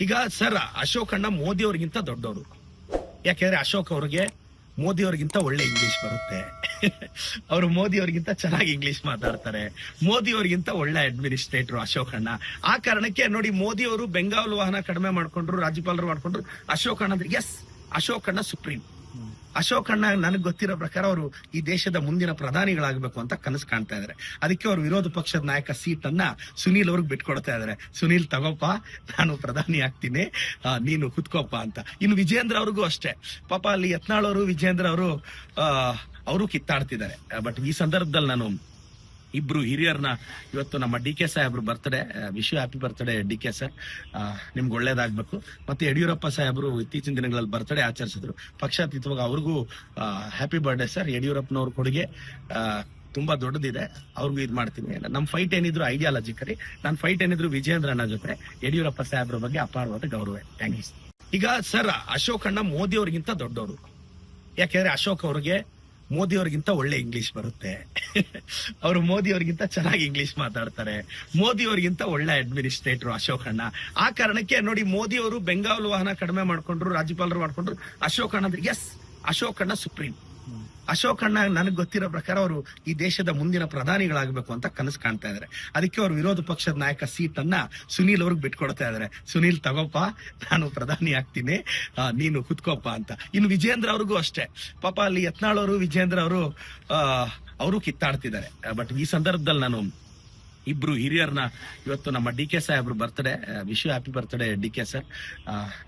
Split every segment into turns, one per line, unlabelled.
ಈಗ ಸರ್ ಅಶೋಕ್ ಅಣ್ಣ ಮೋದಿ ಅವ್ರಿಗಿಂತ ದೊಡ್ಡವರು. ಯಾಕೆಂದ್ರೆ ಅಶೋಕ್ ಅವ್ರಿಗೆ ಮೋದಿ ಅವ್ರಿಗಿಂತ ಒಳ್ಳೆ ಇಂಗ್ಲಿಷ್ ಬರುತ್ತೆ. ಅವರು ಮೋದಿ ಅವ್ರಿಗಿಂತ ಚೆನ್ನಾಗಿ ಇಂಗ್ಲಿಷ್ ಮಾತಾಡ್ತಾರೆ. ಮೋದಿ ಅವ್ರಿಗಿಂತ ಒಳ್ಳೆ ಅಡ್ಮಿನಿಸ್ಟ್ರೇಟರ್ ಅಶೋಕ್ ಅಣ್ಣ. ಆ ಕಾರಣಕ್ಕೆ ನೋಡಿ, ಮೋದಿ ಅವರು ಬೆಂಗಾವಲು ವಾಹನ ಕಡಿಮೆ ಮಾಡ್ಕೊಂಡ್ರು, ರಾಜ್ಯಪಾಲರು ಮಾಡ್ಕೊಂಡ್ರು. ಅಶೋಕ್ ಅಣ್ಣ ಅಂದ್ರೆ ಎಸ್, ಅಶೋಕ್ ಅಣ್ಣ ಸುಪ್ರೀಂ. ಅಶೋಕ್ ಅಣ್ಣ ನನಗೆ ಗೊತ್ತಿರೋ ಪ್ರಕಾರ ಅವರು ಈ ದೇಶದ ಮುಂದಿನ ಪ್ರಧಾನಿಗಳಾಗಬೇಕು ಅಂತ ಕನಸು ಕಾಣ್ತಾ ಇದಾರೆ. ಅದಕ್ಕೆ ಅವರು ವಿರೋಧ ಪಕ್ಷದ ನಾಯಕ ಸೀಟ್ ಅನ್ನ ಸುನೀಲ್ ಅವ್ರಿಗೆ ಬಿಟ್ಕೊಡ್ತಾ ಇದಾರೆ. ಸುನೀಲ್ ತಗೋಪ್ಪ, ನಾನು ಪ್ರಧಾನಿ ಆಗ್ತೀನಿ, ನೀನು ಕುತ್ಕೋಪ್ಪ ಅಂತ. ಇನ್ನು ವಿಜೇಂದ್ರ ಅವ್ರಿಗೂ ಅಷ್ಟೇ. ಪಾಪ ಅಲ್ಲಿ ಯತ್ನಾಳ್ ಅವರು, ವಿಜೇಂದ್ರ ಅವರು ಕಿತ್ತಾಡ್ತಿದ್ದಾರೆ. ಬಟ್ ಈ ಸಂದರ್ಭದಲ್ಲಿ ನಾನು ಇಬ್ರು ಹಿರಿಯರನ್ನ, ಇವತ್ತು ನಮ್ಮ ಡಿ.ಕೆ. ಸಾಹೇಬ್ರು birthday, wish you happy birthday D K. Sir, ನಿಮ್ಗೆ ಒಳ್ಳೇದಾಗ್ಬೇಕು. ಮತ್ತೆ ಯಡಿಯೂರಪ್ಪ ಸಾಹೇಬ್ರು ಇತ್ತೀಚಿನ ದಿನಗಳಲ್ಲಿ ಬರ್ತ್ಡೇ ಆಚರಿಸಿದ್ರು. ಪಕ್ಷಾತೀತವಾಗಿ ಅವ್ರಿಗೂ ಹ್ಯಾಪಿ ಬರ್ಡೇ ಸರ್. ಯಡಿಯೂರಪ್ಪನವ್ರ ಕೊಡುಗೆ ತುಂಬಾ ದೊಡ್ಡದಿದೆ, ಅವ್ರಿಗೂ ಇದು ಮಾಡ್ತೀನಿ. ನಮ್ಮ ಫೈಟ್ ಏನಿದ್ರು ಐಡಿಯಾಲಜಿಕಲಿ, ನನ್ನ ಫೈಟ್ ಏನಿದ್ರು ವಿಜೇಂದ್ರ ಅಣ್ಣ ಜೊತೆ ಯಡಿಯೂರಪ್ಪ ಸಾಹೇಬ್ರ ಬಗ್ಗೆ ಅಪಾರವಾದ ಗೌರವ. Thank you. ಈಗ ಸರ್ ಅಶೋಕ್ ಅಣ್ಣ ಮೋದಿ ಅವ್ರಿಗಿಂತ ದೊಡ್ಡವರು. ಯಾಕೆಂದ್ರೆ ಅಶೋಕ್ ಅವ್ರಿಗೆ ಮೋದಿ ಅವ್ರಿಗಿಂತ ಒಳ್ಳೆ ಇಂಗ್ಲಿಷ್ ಬರುತ್ತೆ. ಅವರು ಮೋದಿ ಅವ್ರಿಗಿಂತ ಚೆನ್ನಾಗಿ ಇಂಗ್ಲಿಷ್ ಮಾತಾಡ್ತಾರೆ. ಮೋದಿ ಅವ್ರಿಗಿಂತ ಒಳ್ಳೆ ಅಡ್ಮಿನಿಸ್ಟ್ರೇಟರ್ ಅಶೋಕ್ ಅಣ್ಣ. ಆ ಕಾರಣಕ್ಕೆ ನೋಡಿ, ಮೋದಿ ಅವರು ಬೆಂಗಾವಲು ವಾಹನ ಕಡಿಮೆ ಮಾಡ್ಕೊಂಡ್ರು, ರಾಜ್ಯಪಾಲರು ಮಾಡ್ಕೊಂಡ್ರು. ಅಶೋಕ್ ಅಣ್ಣ ಅಂದ್ರೆ ಎಸ್, ಅಶೋಕ್ ಅಣ್ಣ ಸುಪ್ರೀಂ. ಅಶೋಕ್ ಅಣ್ಣ ನನಗೆ ಗೊತ್ತಿರೋ ಪ್ರಕಾರ ಅವರು ಈ ದೇಶದ ಮುಂದಿನ ಪ್ರಧಾನಿಗಳಾಗಬೇಕು ಅಂತ ಕನಸು ಕಾಣ್ತಾ ಇದಾರೆ. ಅದಕ್ಕೆ ಅವರು ವಿರೋಧ ಪಕ್ಷದ ನಾಯಕ ಸೀಟ್ ಅನ್ನ ಸುನೀಲ್ ಅವ್ರಿಗೆ ಬಿಟ್ಕೊಡ್ತಾ ಇದಾರೆ. ಸುನೀಲ್ ತಗೋಪ್ಪ, ನಾನು ಪ್ರಧಾನಿ ಆಗ್ತೀನಿ, ನೀನು ಕುತ್ಕೋಪ್ಪ ಅಂತ. ಇನ್ನು ವಿಜೇಂದ್ರ ಅವ್ರಿಗೂ ಅಷ್ಟೇ. ಪಾಪ ಅಲ್ಲಿ ಯತ್ನಾಳ್ ಅವರು, ವಿಜೇಂದ್ರ ಅವರು ಕಿತ್ತಾಡ್ತಿದ್ದಾರೆ. ಬಟ್ ಈ ಸಂದರ್ಭದಲ್ಲಿ ನಾನು ಇಬ್ರು ಹಿರಿಯರನ್ನ, ಇವತ್ತು ನಮ್ಮ ಡಿ.ಕೆ. ಸಾಹೇಬ್ರು birthday, wish you happy birthday D K. Sir,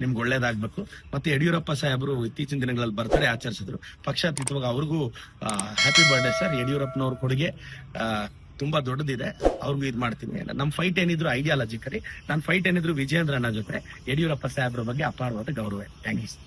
ನಿಮ್ಗೆ ಒಳ್ಳೇದಾಗ್ಬೇಕು. ಮತ್ತೆ ಯಡಿಯೂರಪ್ಪ ಸಾಹೇಬ್ರು ಇತ್ತೀಚಿನ ದಿನಗಳಲ್ಲಿ ಬರ್ತ್ಡೇ ಆಚರಿಸಿದ್ರು. ಪಕ್ಷಾತೀತವಾಗಿ ಅವ್ರಿಗೂ ಹ್ಯಾಪಿ ಬರ್ಡೇ ಸರ್. ಯಡಿಯೂರಪ್ಪನವ್ರ ಕೊಡುಗೆ ತುಂಬಾ ದೊಡ್ಡದಿದೆ, ಅವ್ರಿಗೂ ಇದು ಮಾಡ್ತೀನಿ. ನಮ್ಮ ಫೈಟ್ ಏನಿದ್ರು ಐಡಿಯಾಲಜಿಕಲಿ, ನನ್ನ ಫೈಟ್ ಏನಿದ್ರು ವಿಜೇಂದ್ರ ಅಣ್ಣ ಜೊತೆ ಯಡಿಯೂರಪ್ಪ ಸಾಹೇಬ್ರ ಬಗ್ಗೆ ಅಪಾರವಾದ ಗೌರವ. Thank you.